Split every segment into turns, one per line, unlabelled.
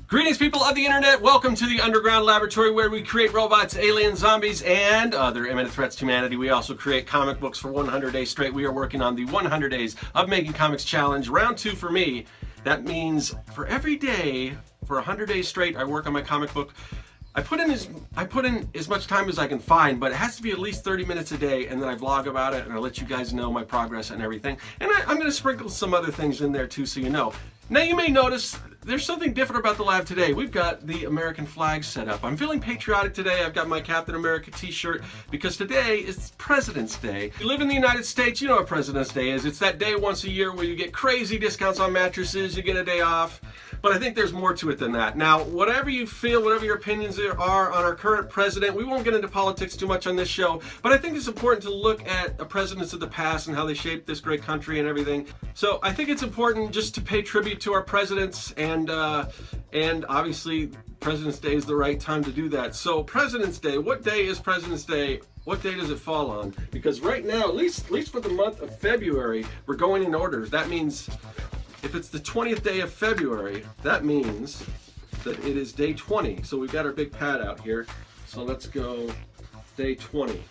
Greetings, people of the internet. Welcome to the underground laboratory where we create robots, aliens, zombies, and other imminent threats to humanity. We also create comic books for 100 days straight. We are working on the 100 Days of Making Comics Challenge, round 2 for me. That means for every day, for 100 days straight, I work on my comic book. I put in as much time as I can find, but it has to be at least 30 minutes a day, and then I vlog about it and I let you guys know my progress and everything. And I'm going to sprinkle some other things in there too, so you know. Now you may notice there's something different about the lab today. We've got the American flag set up. I'm feeling patriotic today. I've got my Captain America t-shirt because today is President's Day. If you live in the United States, you know what President's Day is. It's that day once a year where you get crazy discounts on mattresses, you get a day off. But I think there's more to it than that. Now, whatever you feel, whatever your opinions are on our current president, we won't get into politics too much on this show, but I think it's important to look at the presidents of the past and how they shaped this great country and everything. So I think it's important just to pay tribute to our presidents, and obviously President's Day is the right time to do that. So President's Day, what day is President's Day? What day does it fall on? Because right now, at least for the month of February, we're going in orders. That means if it's the 20th day of February, that means that it is day 20. So we've got our big pad out here. So let's go day 20.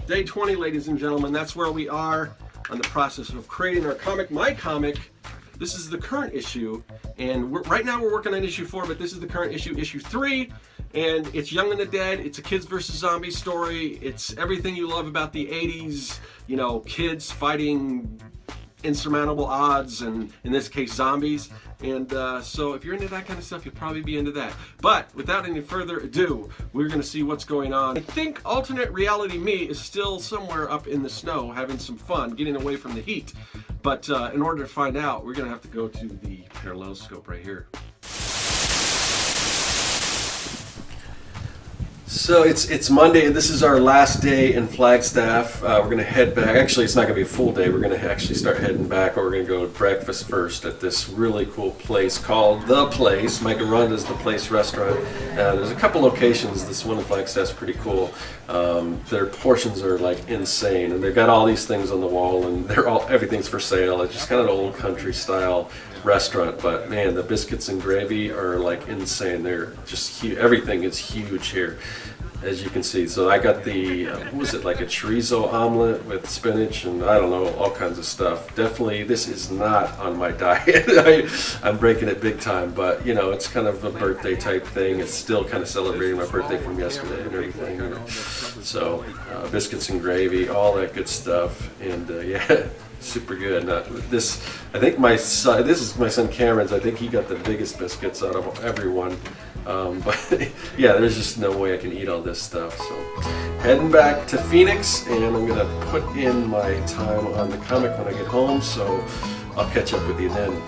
Day 20, ladies and gentlemen, that's where we are on the process of creating our comic. My comic, this is the current issue, and right now we're working on issue 4, but this is the current issue, issue 3, and it's Young and the Dead. It's a kids versus zombies story. It's everything you love about the 80s, you know, kids fighting insurmountable odds, and in this case zombies, and so if you're into that kind of stuff, you'll probably be into that. But without any further ado, we're going to see what's going on. I think alternate reality me is still somewhere up in the snow having some fun getting away from the heat, but in order to find out, we're going to have to go to the parallel scope right here. So it's Monday, and this is our last day in Flagstaff. We're going to head back. Actually, it's not going to be a full day. We're going to actually start heading back, but we're going to go to breakfast first at this really cool place called The Place. Mike and Rhonda's The Place restaurant. There's a couple locations. This one in Flagstaff's pretty cool. Their portions are like insane, and they've got all these things on the wall, and everything's for sale. It's just kind of an old country style restaurant, but man, the biscuits and gravy are like insane. They're just huge. Everything is huge here, as you can see. So I got the what was it, like a chorizo omelet with spinach and I don't know, all kinds of stuff. Definitely this is not on my diet. I'm breaking it big time, but you know, it's kind of a birthday type thing. It's still kind of celebrating my birthday from yesterday and everything, you know. So biscuits and gravy, all that good stuff, and yeah, super good. I think this is my son Cameron's. I think he got the biggest biscuits out of everyone. But yeah, there's just no way I can eat all this stuff. So heading back to Phoenix, and I'm gonna put in my time on the comic when I get home. So I'll catch up with you then.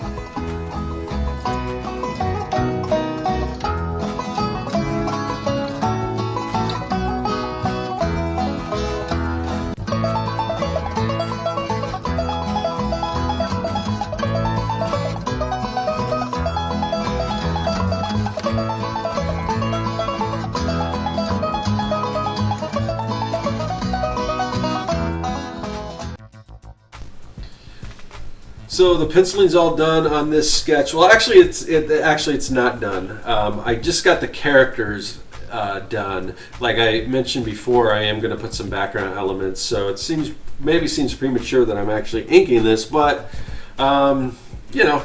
So the penciling's all done on this sketch. Well, actually, it's not done. I just got the characters done. Like I mentioned before, I am going to put some background elements. So it maybe seems premature that I'm actually inking this, but you know,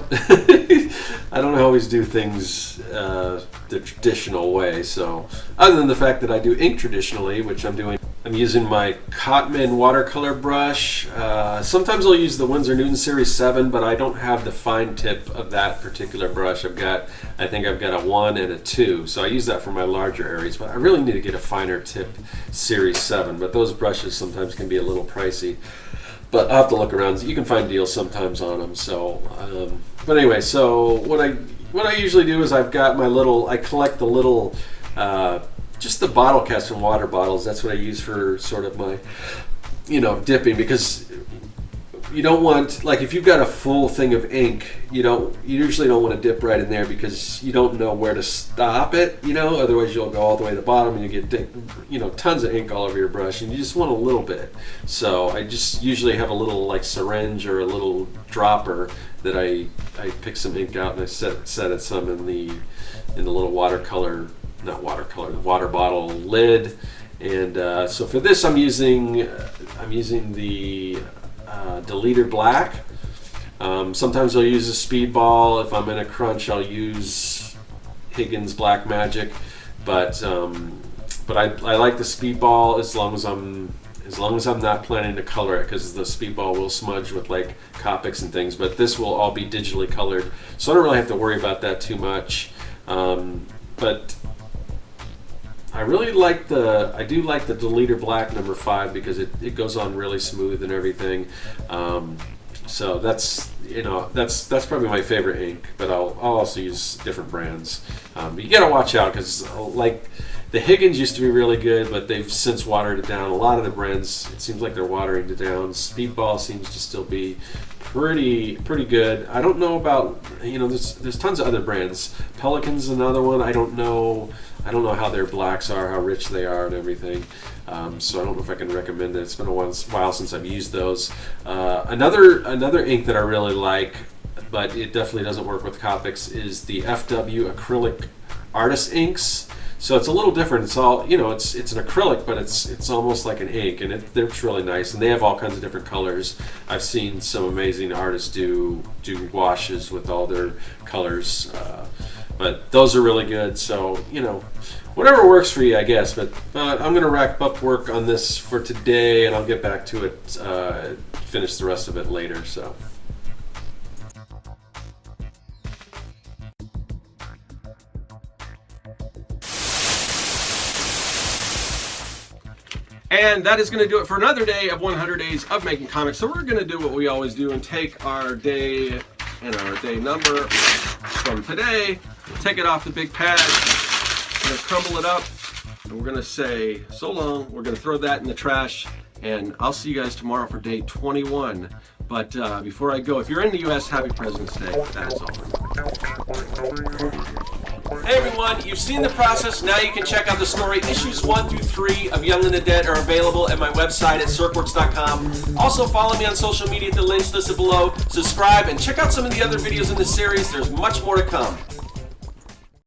I don't always do things the traditional way. So other than the fact that I do ink traditionally, which I'm doing. I'm using my Cotman watercolor brush. Sometimes I'll use the Winsor Newton Series 7, but I don't have the fine tip of that particular brush. I think I've got a 1 and a 2, so I use that for my larger areas, but I really need to get a finer tip Series 7, but those brushes sometimes can be a little pricey. But I'll have to look around. You can find deals sometimes on them. So, but anyway, so what I usually do is I collect the little just the bottle caps from water bottles. That's what I use for sort of my, you know, dipping, because you don't want, like if you've got a full thing of ink, you usually don't want to dip right in there because you don't know where to stop it, otherwise you'll go all the way to the bottom and you get tons of ink all over your brush, and you just want a little bit. So I just usually have a little like syringe or a little dropper that I pick some ink out and I set it some in the little water bottle lid. And so for this I'm using the Deleter Black. Sometimes I'll use a Speedball. If I'm in a crunch, I'll use Higgins Black Magic. But I like the Speedball as long as I'm not planning to color it, because the Speedball will smudge with like Copics and things. But this will all be digitally colored, so I don't really have to worry about that too much. But I really like the Deleter Black number 5 because it goes on really smooth and everything. So that's probably my favorite ink, but I'll also use different brands. But you gotta watch out because like the Higgins used to be really good, but they've since watered it down. A lot of the brands, it seems like they're watering it down. Speedball seems to still be pretty good. I don't know about, there's tons of other brands. Pelican's another one. I don't know how their blacks are, how rich they are and everything. So I don't know if I can recommend it. It's been a while since I've used those. Another ink that I really like, but it definitely doesn't work with Copics, is the FW acrylic artist inks. So it's a little different. It's all, it's an acrylic, but it's almost like an ink, and it's really nice. And they have all kinds of different colors. I've seen some amazing artists do washes with all their colors, but those are really good. So whatever works for you, I guess. But I'm gonna wrap up work on this for today, and I'll get back to it, finish the rest of it later. So. And that is going to do it for another day of 100 Days of Making Comics. So we're going to do what we always do and take our day and our day number from today, take it off the big pad, we're going to crumble it up, and we're going to say so long. We're going to throw that in the trash, and I'll see you guys tomorrow for day 21. But before I go, if you're in the U.S., happy President's Day. That is all. Hey everyone, you've seen the process. Now you can check out the story. Issues 1 through 3 of Young and the Dead are available at my website at Serkworks.com. Also follow me on social media at the links listed below. Subscribe and check out some of the other videos in this series. There's much more to come.